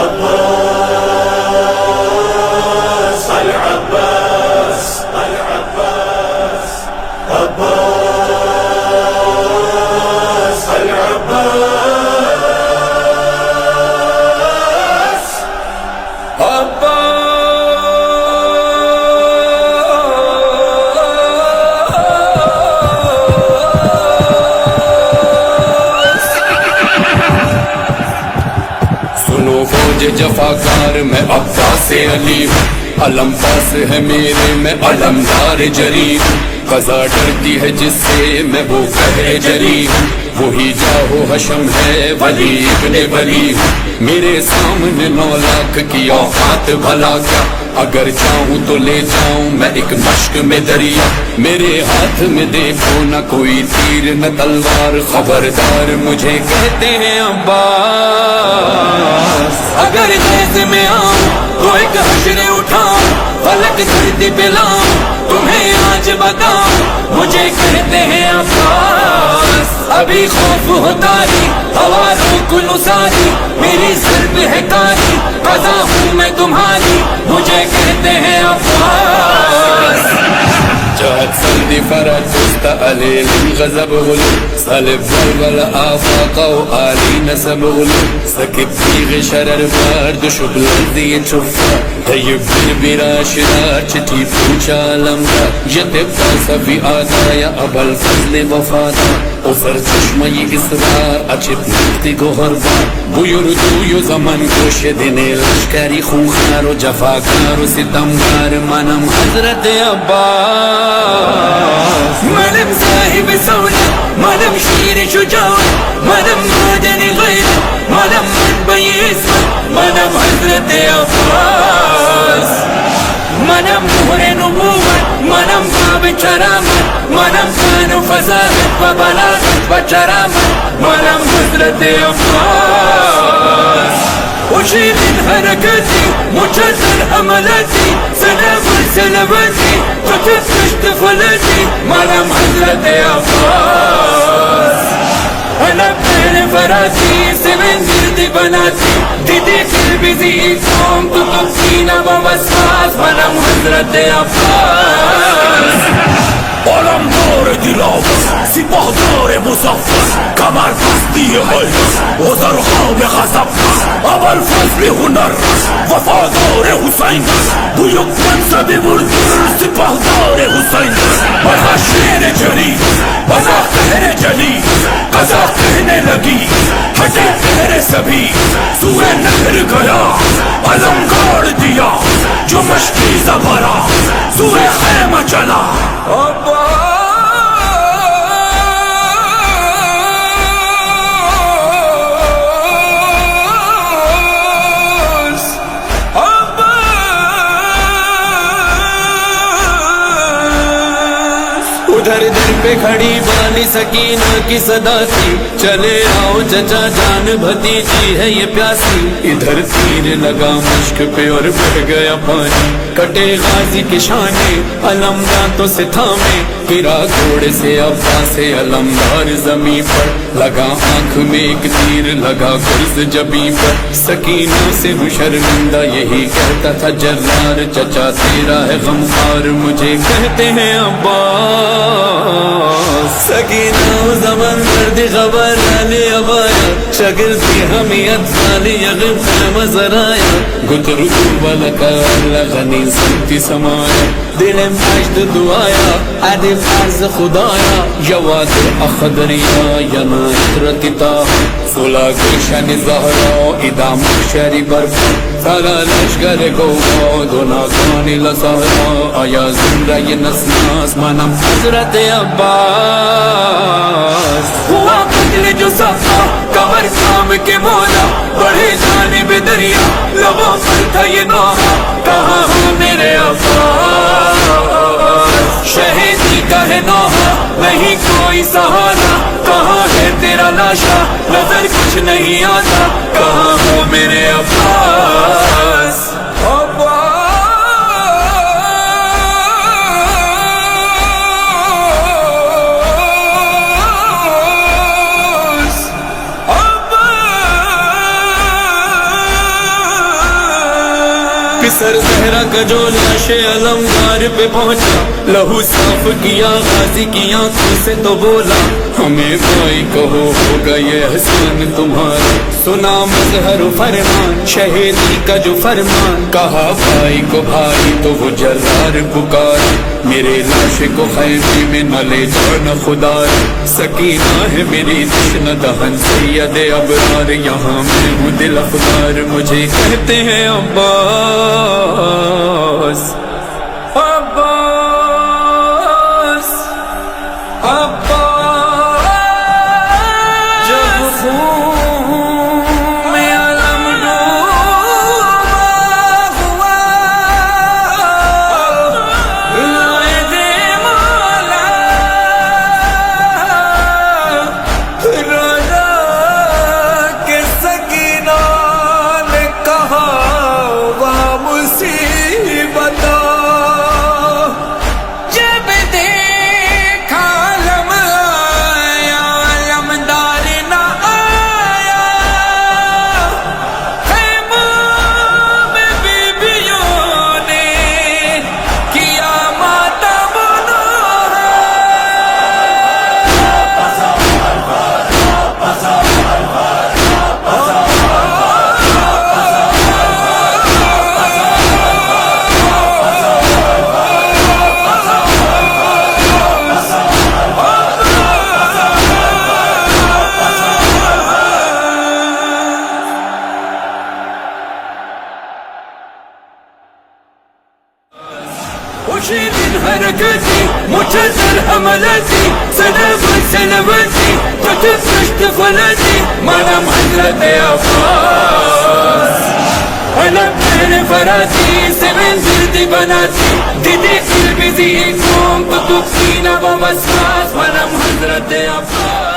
عباس العباس العباس عباس العباس سنو فوج جفاکار میں عباس علی ہوں، علم پاس ہے میرے میں علمدار جری ہوں، قضا ڈرتی ہے جس سے میں وہ قہر جری ہوں، وہی جاہو حشم ہے ولی ابن ولی ہوں، میرے سامنے 9 لاکھ کی اوقات بھلا کیا، اگر چاہوں تو لے جاؤں میں ایک مشک میں دریا، میرے ہاتھ میں دیکھو نہ کوئی تیر نہ تلوار، خبردار مجھے کہتے ہیں عباس، اگر نیز میں آؤں تو ایک حشر اٹھاؤں، فلک دھرتی پلاؤں، تمہیں آج بتاؤں، مجھے کہتے ہیں عباس، ابھی خوف ہوتا ہی ہواروں کو نثاری، میری ضرب ہے کاری، قضا ہوں میں تمہاری، مجھے کہتے ہیں عباس، جاءت سلدي فرت مستقلل غضب غلو صلب ولول آفاق وآلي نسب غلو سكب فيغ شرر بارد شبل ذي تشفى طيب بالبرا شرار چتي پوچا لمدہ يتب تاسا في آدايا أبا الفضل وفادا اسر چشمي اسرار اچپ نکتی گوھربار بيردو زمن گوش دن لشکری خوخار و جفاکار و ستمگار منم حضرت عباس، منم صاحب سولة، منم شیر شجاعت، منم معدن غیر، منم منبع اسمت، منم حضرت عباس، منم مہر نبوت، منم باب کرامت، منم شان و فضاحت و بلاغت و کرامت، منم حضرت عباس، أشيل حركاتي مجدد حملاتي سلام سلاماتي فتفتش طفلاتي منم حضرت عباس، أنا بين فراتي سمن جلد بناتي ديدي قلبي زيتهم تطفينا ووسواس منم حضرت عباس، علمدار دلاور سپاهدار مظفر کمر بستی حیدر وزرخواب غضب اول فضل هنر وفادار حسین بیک منصب مردر سپاهدار حسین بنا شیر جری بنا قہر جلی قضا کہنے لگی ہٹے پہر سبھی سوئے نہر گیا علم گاڑ دیا جو مشکی زبرا سوئے خیمہ چلا ادھر در پہ کھڑی بانی سکینہ کی صدا تھی، چلے آؤ چچا جان بھتیجی ہے یہ پیاسی، ادھر تیر لگا مشک پہ اور بہ گیا پانی، کٹے غازی کی شانے علم دانتوں سے تھامے، گرا گھوڑے سے عباس علمدار زمین پر، لگا آنکھ میں ایک تیر لگا گرز جبیں پر، سکینہ سے ہوں شرمندہ یہی کہتا تھا جرار چچا تیرا ہے غمخوار، مجھے کہتے ہیں عباس، سکینہ زمن درد خبر علی ابایا شگرتی حمیت سالی یغب خیمہ زرایا گترکو بلکا لغنی سنتی سمایا دل مجد دعایا عدی فرز خدایا یواد اخدریا ینا اطرتی تاہا سولا گلشن زہرا ادام شری برفا سالا لشگر گوگا دوناکانی لسہرا آیا زمرہ نسناس منم حضرت عباس، ہوا قتل جو صفا کمر کام کے مولا بڑھے جانب دریا لبوں پر تھا یہ نوحہ کہاں ہو میرے عباس، شہیدی کا ہے نوحہ نہیں کوئی سہارا کہاں ہے تیرا لاشا نظر کچھ نہیں آتا کہاں ہو میرے عباس، پسر زہرا کا جو لاش علمدار پہ پہنچا، لہو صاف کیا غازی کی آنکھوں سے تو بولا ہمیں بھائی کہو ہوگا یہ احسان تمہارا، سنا مظہر فرمان شہیدی کا جو فرمان، کہا بھائی کو بھائی تو وہ جرار پکارا، میرے لاش کو خیمے میں نہ لے جانا خدا، سکینہ ہے میری تشنہ دہن سید ابرار، یہاں میں ہوں دل افگار مجھے کہتے ہیں عباس عباس عباس، جب خون میں علم ڈوبا ہوا، لائے دے مولا راجا کے سکینہ نے کہا وہ مصیبت، جب دیکھا علم آیا علمدار نہ آیا، خیموں میں بیبیوں نے کیا ماتم نوحہ، اسی دن حرکتی مجزر حملتی سنوتی کتب پشت فلتی منم حضرت عباس، علم میرے فراتی سے منزل بناتی دیدی قلبی زی قوم تو تبقین و مسواس منم حضرت عباس.